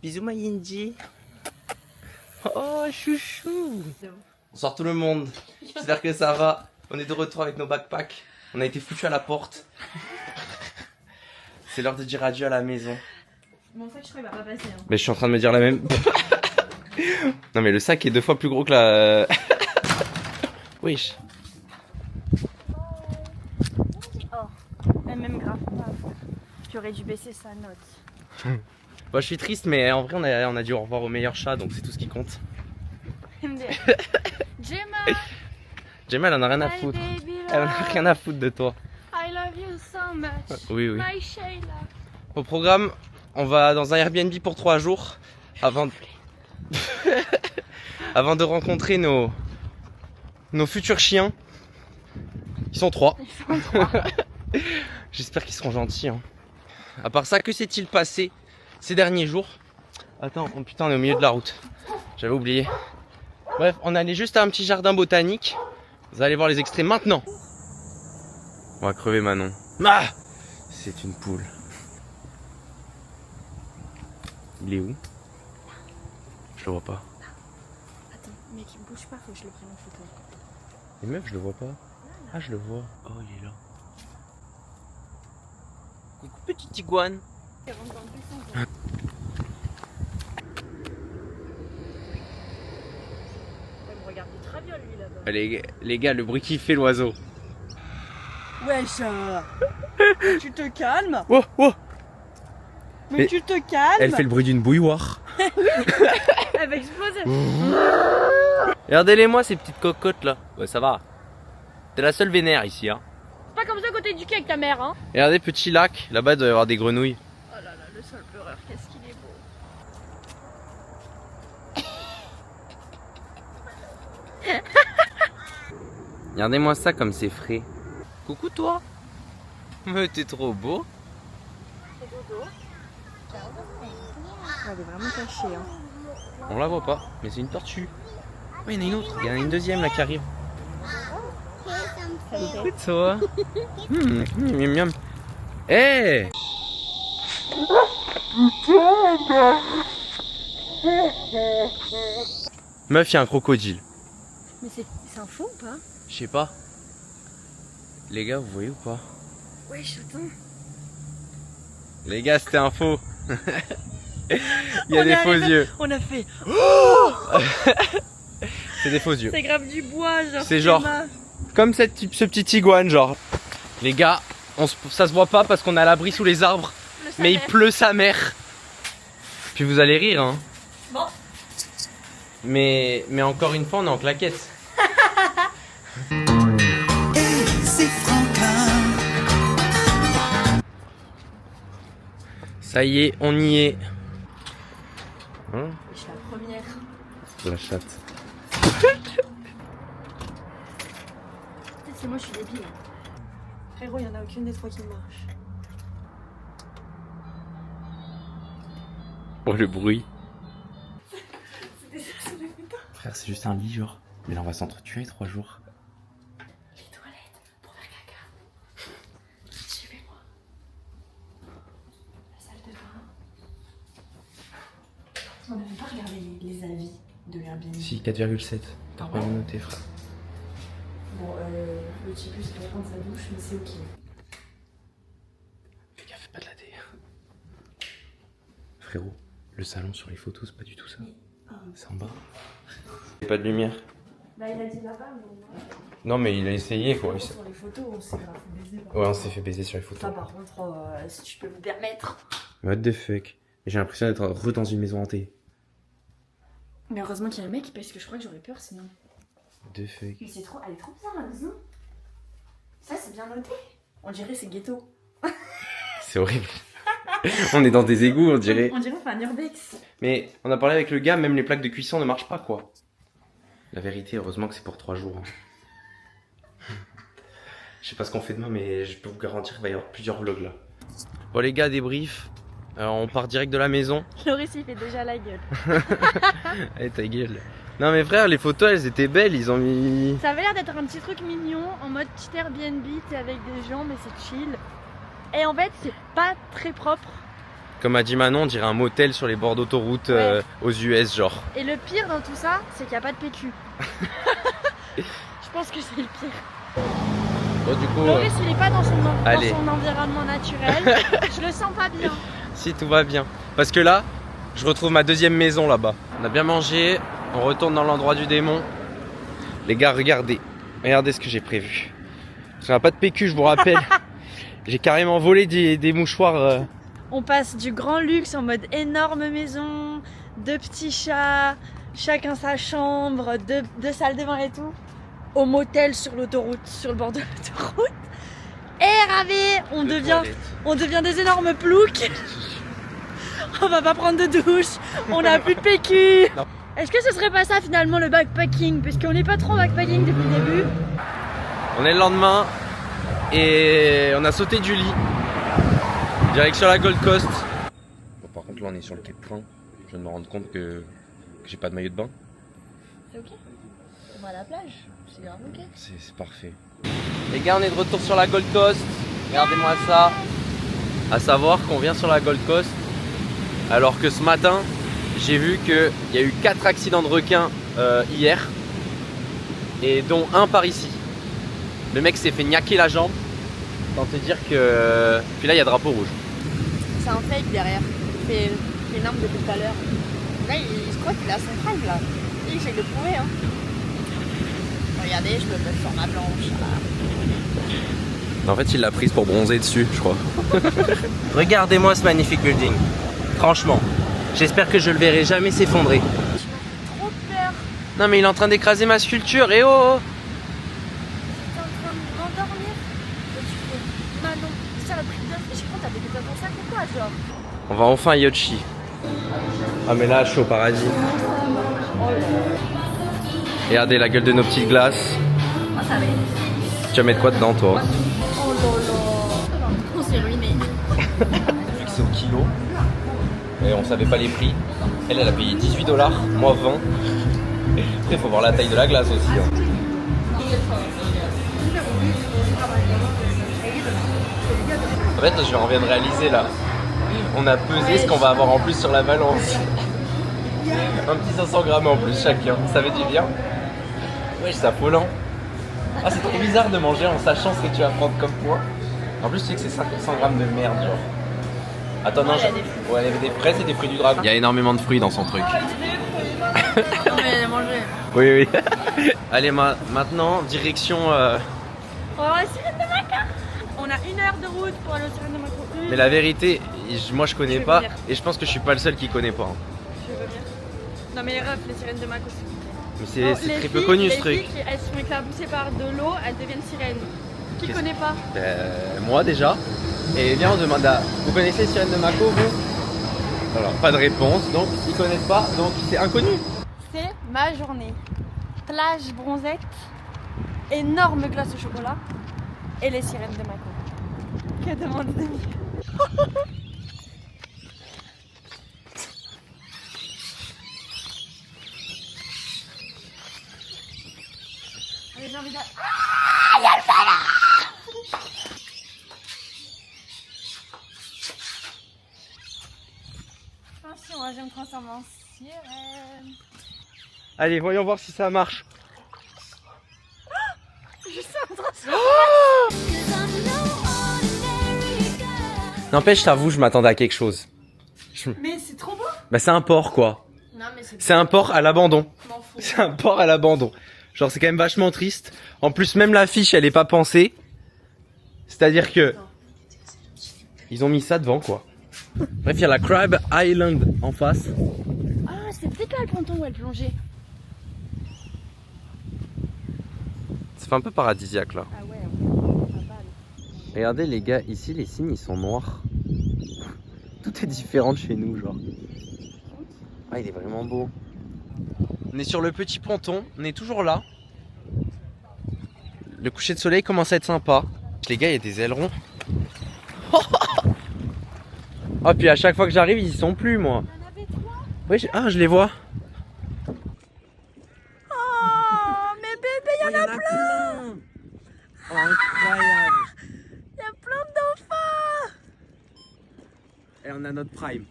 Bisous ma Yinji. Oh chouchou. Bonsoir tout le monde. J'espère que ça va. On est de retour avec nos backpacks. On a été foutus à la porte. C'est l'heure de dire adieu à la maison. Mon sac, je crois qu'il va pas passer. Hein. Mais je suis en train de me dire la même. Non mais le sac est 2 fois plus gros que la... Wesh. Oh, même grave pas. Tu aurais dû baisser sa note. Bon, je suis triste mais en vrai on a dit au revoir au meilleur chat donc c'est tout ce qui compte. Gemma, Gemma elle en a rien à foutre. Elle en a rien à foutre de toi. I love you so much. Oui oui. My Shayla. Au programme, on va dans un Airbnb pour 3 jours avant avant de rencontrer nos futurs chiens. Ils sont 3. Ils sont 3. J'espère qu'ils seront gentils. Hein. À part ça, que s'est-il passé ces derniers jours? Attends, oh putain, on est au milieu de la route. J'avais oublié. Bref, on allait juste à un petit jardin botanique. Vous allez voir les extraits maintenant. On va crever Manon. Ah, c'est une poule. Il est où? Je le vois pas. Attends, mec, il bouge pas, faut que je le prenne en photo. Et meuf, je le vois pas. Ah, je le vois. Oh, il est là. Coucou, petite iguane. Il rentre dans le buisson. Il me regarde du traviole, lui, là-bas. Les gars, le bruit qu'il fait l'oiseau. Wesh, tu te calmes. Oh, oh. Mais tu te calmes. Elle fait le bruit d'une bouilloire. Elle va exploser. Regardez-les moi ces petites cocottes là. Ouais ça va. T'es la seule vénère ici hein. Pas comme ça quand t'es éduqué avec ta mère hein. Regardez petit lac, là-bas il doit y avoir des grenouilles. Oh là là, le seul pleureur, qu'est-ce qu'il est beau. Regardez-moi ça comme c'est frais. Coucou toi. Mais t'es trop beau. C'est dodo. Elle est vraiment cachée hein. On la voit pas, mais c'est une tortue. Oh, il y en a une autre, il y en a une deuxième là qui arrive. Coucou toi. Miam miam. Eh Meuf, il y a un crocodile. Mais c'est un faux ou pas? Je sais pas. Les gars, vous voyez ou pas? Wesh, attends. Les gars, c'était un faux. Il y a des faux yeux. On a fait. C'est des faux yeux. C'est grave du bois, genre. C'est genre comme ce petit iguane, genre. Les gars, ça se voit pas parce qu'on est à l'abri sous les arbres. Mais il pleut sa mère. Puis vous allez rire, hein. Bon. Mais encore une fois, on est en claquette. Ça y est, on y est. Hein? Je suis la première. La chatte. Peut-être c'est moi, je suis débile. Frérot, il y en a aucune des 3 qui marche. Oh le bruit. C'était ça, c'est le putain. Frère, c'est juste un lit, genre. Mais là, on va s'entretuer 3 jours. Les toilettes pour faire caca. Suivez-moi. La salle de bain. On n'avait pas regardé les avis de Airbnb. Si, 4,7. T'as pas noté, frère. Bon, le petit bus doit prendre sa douche, mais c'est ok. Fais gaffe, pas de la dé. Frérot, le salon sur les photos, c'est pas du tout ça. C'est en bas. Y'a pas de lumière. Bah, il a dit là-bas, mais. Non, mais il a essayé quoi. Sur les photos, on s'est grave fait baiser. Ouais, on s'est fait baiser sur les photos. Ça, par contre, si tu peux me permettre. What the fuck. J'ai l'impression d'être dans une maison hantée. Mais heureusement qu'il y a le mec, parce que je crois que j'aurais peur sinon. What the fuck. Mais c'est trop. Elle est trop bien la maison. Ça, c'est bien noté. On dirait c'est ghetto. C'est horrible. On est dans des égouts, on dirait. On dirait un urbex. Mais on a parlé avec le gars, même les plaques de cuisson ne marchent pas quoi. La vérité, heureusement que c'est pour 3 jours. Hein. Je sais pas ce qu'on fait demain, mais je peux vous garantir qu'il va y avoir plusieurs vlogs là. Bon les gars, débrief. On part direct de la maison. Loris il fait déjà la gueule. Allez ta gueule. Non mais frère, les photos elles étaient belles, ils ont mis... Ça avait l'air d'être un petit truc mignon, en mode petit Airbnb, t'es avec des gens mais c'est chill. Et en fait c'est pas très propre. Comme a dit Manon, on dirait un motel sur les bords d'autoroute aux US genre. Et le pire dans tout ça, c'est qu'il n'y a pas de PQ. Je pense que c'est le pire. Bon du coup... Loris il est pas dans son allez. Environnement naturel. Je le sens pas bien. Si tout va bien. Parce que là, je retrouve ma deuxième maison là-bas. On a bien mangé, on retourne dans l'endroit du démon. Les gars, regardez. Regardez ce que j'ai prévu. Parce qu'on n'a pas de PQ, je vous rappelle. J'ai carrément volé des mouchoirs. On passe du grand luxe en mode énorme maison, 2 petits chats, chacun sa chambre, deux salles de bain et tout, au motel sur l'autoroute, sur le bord de l'autoroute. Et ravi, on devient des énormes ploucs. On va pas prendre de douche, on n'a plus de PQ. Est-ce que ce serait pas ça finalement le backpacking? Puisqu'on n'est pas trop backpacking depuis le début. On est le lendemain et on a sauté du lit. Direction la Gold Coast. Bon, par contre là on est sur le quai de train. Je viens de me rendre compte que j'ai pas de maillot de bain. C'est ok. On va à la plage. C'est grave ok. C'est parfait. Les gars, on est de retour sur la Gold Coast. Regardez-moi ça. À savoir qu'on vient sur la Gold Coast alors que ce matin j'ai vu qu'il y a eu 4 accidents de requins hier et dont un par ici. Le mec s'est fait niaquer la jambe. Tant te dire que... Puis là il y a drapeau rouge. C'est un fake derrière. Il fait une arme depuis tout à l'heure. Là, je crois qu'il a son drive là. Il essaye de le prouver. Hein. Regardez, je peux me mettre sur ma planche. En fait, il l'a prise pour bronzer dessus, je crois. Regardez-moi ce magnifique building. Franchement, j'espère que je le verrai jamais s'effondrer. J'ai trop peur. Non mais il est en train d'écraser ma sculpture, et oh. T'es en train de m'endormir. Et tu fais Manon, ça le prix de. J'ai cru que t'avais des dans ton sac ou quoi, genre. On va enfin à Yoshi. Ah mais là, je suis au paradis. Regardez la gueule de nos petites glaces. Ah, ça va. Tu vas mettre quoi dedans, toi? Oh là là. On s'est ruiné. Fixé au kilo. Et on savait pas les prix. Elle a payé 18 $, moi 20. Après, il faut voir la taille de la glace aussi. Hein. En fait, je viens de réaliser là. On a pesé ce qu'on va avoir en plus sur la balance. Un petit 500 grammes en plus chacun. Ça fait du bien. Ouais, c'est affolant. Ah, c'est trop bizarre de manger en sachant ce que tu vas prendre comme poids. En plus, tu sais que c'est 100 grammes de merde, genre. Attends, non, il y avait des fraises et des fruits du dragon. Il y a énormément de fruits dans son truc. Non, mais elle a mangé. Oui, oui. Allez, maintenant, direction. On va voir les sirènes de Mako. On a 1 heure de route pour aller aux sirènes de Mako. Mais la vérité, moi je connais pas. venir. Et je pense que je suis pas le seul qui connaît pas. Hein. Je veux bien. Non, mais les refs, les sirènes de Mako, Mais Non, c'est les très peu filles- connu ce les truc. filles, elles sont éclaboussées par de l'eau, elles deviennent sirènes. Qui Qu'est-ce- connaît pas? Moi déjà. Et bien on demande à... Vous connaissez les sirènes de Mako, vous? Voilà, pas de réponse, donc ils connaissent pas, donc c'est inconnu. C'est ma journée. Plage bronzette, énorme glace au chocolat et les sirènes de Mako. Que demander de mieux? Allez, j'ai envie de... Ah, il y a le feu. Attention, je vais me transformer en sirène. Allez, voyons voir si ça marche. Je suis en train de... N'empêche, je t'avoue, je m'attendais à quelque chose. Mais c'est trop beau. Bah c'est un port quoi. Non mais c'est... C'est un port à l'abandon. Je m'en fous. C'est un port à l'abandon. Genre c'est quand même vachement triste. En plus même l'affiche elle est pas pensée. C'est-à-dire que ils ont mis ça devant quoi. Bref il y a la Crab Island en face. Ah, c'est peut-être là le ponton où elle plongeait. Ça fait un peu paradisiaque là. Ah ouais, pas mal. Regardez les gars, ici les signes ils sont noirs. Tout est différent de chez nous genre. Ah il est vraiment beau. On est sur le petit ponton, on est toujours là. Le coucher de soleil commence à être sympa. Les gars il y a des ailerons. Oh puis à chaque fois que j'arrive ils y sont plus moi. Il y en avait 3. Oui, je les vois. Oh, mais bébé, il y en a plein. Oh, incroyable. Il y a plein d'enfants. Et on a notre prime.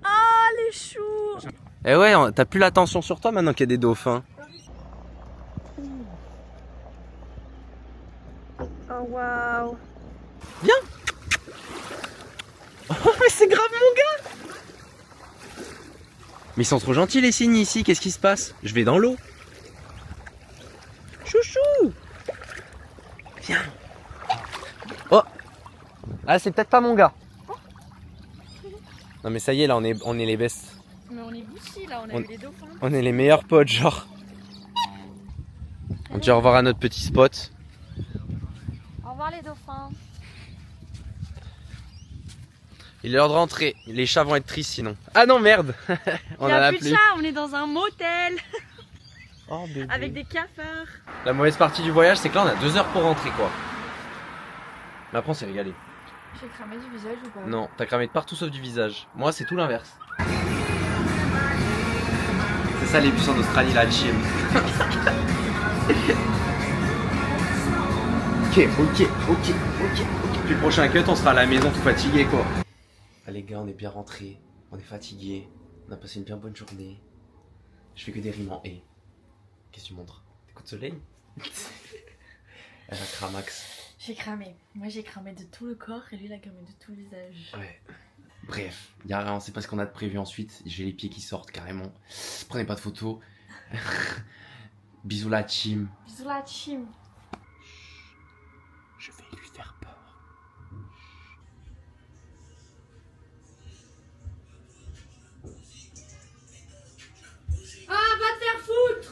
Ah, les choux. Eh ouais, t'as plus l'attention sur toi maintenant qu'il y a des dauphins. Oh waouh. Viens. Oh mais c'est grave mon gars. Mais ils sont trop gentils les cygnes ici, qu'est-ce qui se passe? Je vais dans l'eau. Chouchou. Viens. Oh. Ah c'est peut-être pas mon gars. Non mais ça y est là on est les bestes. Mais on est bouchis là, on a eu les dauphins. On est les meilleurs potes genre. On dit au revoir à notre petit spot. Au revoir les dauphins. Il est l'heure de rentrer, les chats vont être tristes sinon. Ah non merde. On Il en n'y a a plus de chat, on est dans un motel Oh bébé. avec des cafards. La mauvaise partie du voyage c'est que là on a 2 heures pour rentrer quoi. Mais après on s'est régalé. J'ai cramé du visage ou pas? Non, t'as cramé de partout sauf du visage. Moi c'est tout l'inverse. C'est ça les bus en Australie la chim. Ok. Puis le prochain cut on sera à la maison tout fatigué quoi. Ah les gars on est bien rentrés, on est fatigués, on a passé une bien bonne journée. Je fais que des rimes en et. Qu'est-ce que tu montres? Des coups de soleil? Elle a cramax. J'ai cramé. Moi j'ai cramé de tout le corps et lui il a cramé de tout le visage. Ouais. Bref, on sait pas ce qu'on a de prévu ensuite. J'ai les pieds qui sortent carrément. Prenez pas de photos. Bisous la team. Bisous la team. Je vais lui faire peur. Ah, va te faire foutre.